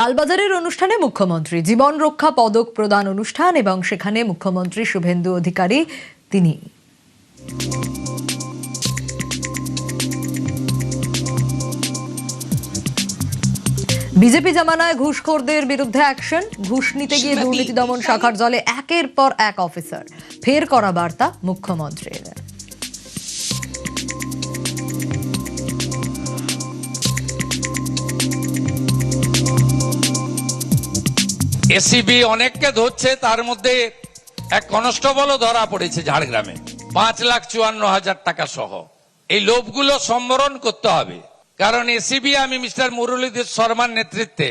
লালবাজারের অনুষ্ঠানে মুখ্যমন্ত্রী জীবন রক্ষা পদক প্রদান অনুষ্ঠান এবং সেখানে মুখ্যমন্ত্রী শুভেন্দু অধিকারী তিনি বিজেপি জামানায় ঘুষখোরদের বিরুদ্ধে অ্যাকশন, ঘুষ নিতে গিয়ে দুর্নীতি দমন শাখার জলে একের পর এক অফিসার, ফের করা বার্তা মুখ্যমন্ত্রীর। এসিবি অনেককে ধরছে, তার মধ্যে এক কনস্টেবলও ধরা পড়েছে ঝাড়গ্রামে 5,54,000 টাকা সহ। এই লোভগুলো সম্বরণ করতে হবে, কারণ এসিবি আমি মিস্টার মুরলীধর শর্মার নেতৃত্বে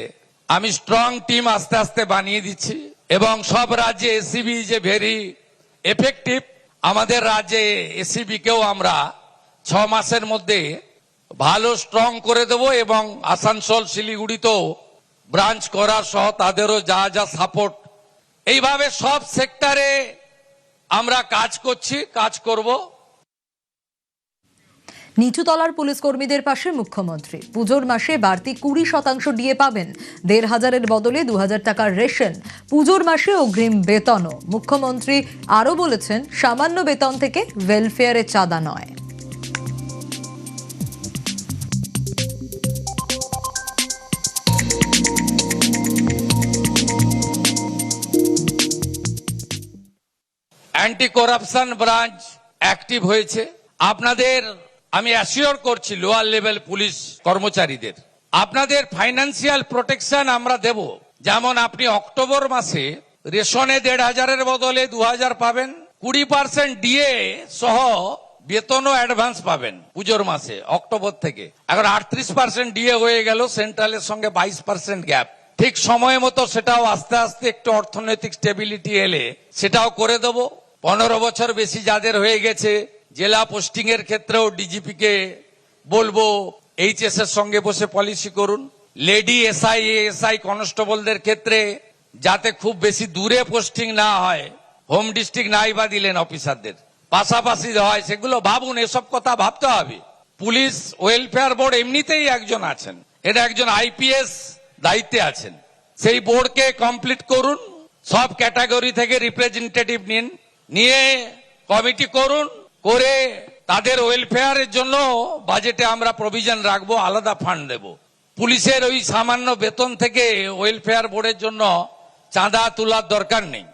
আমি স্ট্রং টিম আস্তে আস্তে বানিয়ে দিচ্ছি এবং সব রাজ্যে এসিবি যে ভেরি এফেক্টিভ, আমাদের রাজ্যে এসিবি কেও আমরা 6 মাসের মধ্যে ভালো স্ট্রং করে দেব এবং আসানসোল শিলিগুড়িতেও ব্রাঞ্চ করার সহ তাদেরও যা যা সাপোর্ট, এইভাবে সব সেক্টরে আমরা কাজ করছি, কাজ করব। নিচুতলার পুলিশ কর্মীদের পাশে মুখ্যমন্ত্রী পুজোর মাসে বাড়তি 20% ডিএ পাবেন, 1,500-এর বদলে 2,000 টাকার রেশন, পুজোর মাসে অগ্রিম বেতনও। মুখ্যমন্ত্রী আরও বলেছেন, সামান্য বেতন থেকে ওয়েলফেয়ারে চাঁদা নয়। অ্যান্টি করাপশন ব্রাঞ্চ অ্যাক্টিভ হয়েছে। আপনাদের আমি অ্যাসিওর করছি, লোয়ার লেভেল পুলিশ কর্মচারীদের আপনাদের ফাইন্যান্সিয়াল প্রোটেকশন আমরা দেব। যেমন আপনি অক্টোবর মাসে রেশনে 1,500-এর বদলে 2,000 পাবেন, 20% ডিএ সহ বেতনও অ্যাডভান্স পাবেন পুজোর মাসে অক্টোবর থেকে। এখন 38% ডিএ হয়ে গেল, সেন্ট্রালের সঙ্গে 22% গ্যাপ। ঠিক সময় মতো সেটাও আস্তে আস্তে একটু অর্থনৈতিক স্টেবিলিটি এলে সেটাও করে দেব। 15 বছর বেশি যাদের হয়ে গেছে, জেলা পোস্টিং এর ক্ষেত্রেও ডিজিপি কে বলবো এইচএস এর সঙ্গে বসে পলিসি করুন। লেডি এসআই কনস্টেবলদের ক্ষেত্রে যাতে খুব বেশি দূরে পোস্টিং না হয়, হোম ডিস্ট্রিক্ট নাই বা দিলেন অফিসারদের, পাশাপাশি হয়, সেগুলো ভাবুন। এসব কথা ভাবতে হবে। পুলিশ ওয়েলফেয়ার বোর্ড এমনিতেই একজন আছেন, এটা একজন আইপিএস দায়িত্বে আছেন, সেই বোর্ডকে কমপ্লিট করুন। সব ক্যাটাগরি থেকে রিপ্রেজেন্টেটিভ নিন, নিয়ে কমিটি করুন, করে তাদের ওয়েলফেয়ারের জন্য বাজেটে আমরা প্রভিশন রাখবো, আলাদা ফান্ড দেব। পুলিশের ওই সামান্য বেতন থেকে ওয়েলফেয়ার বোর্ডের জন্য চাঁদা তোলার দরকার নেই।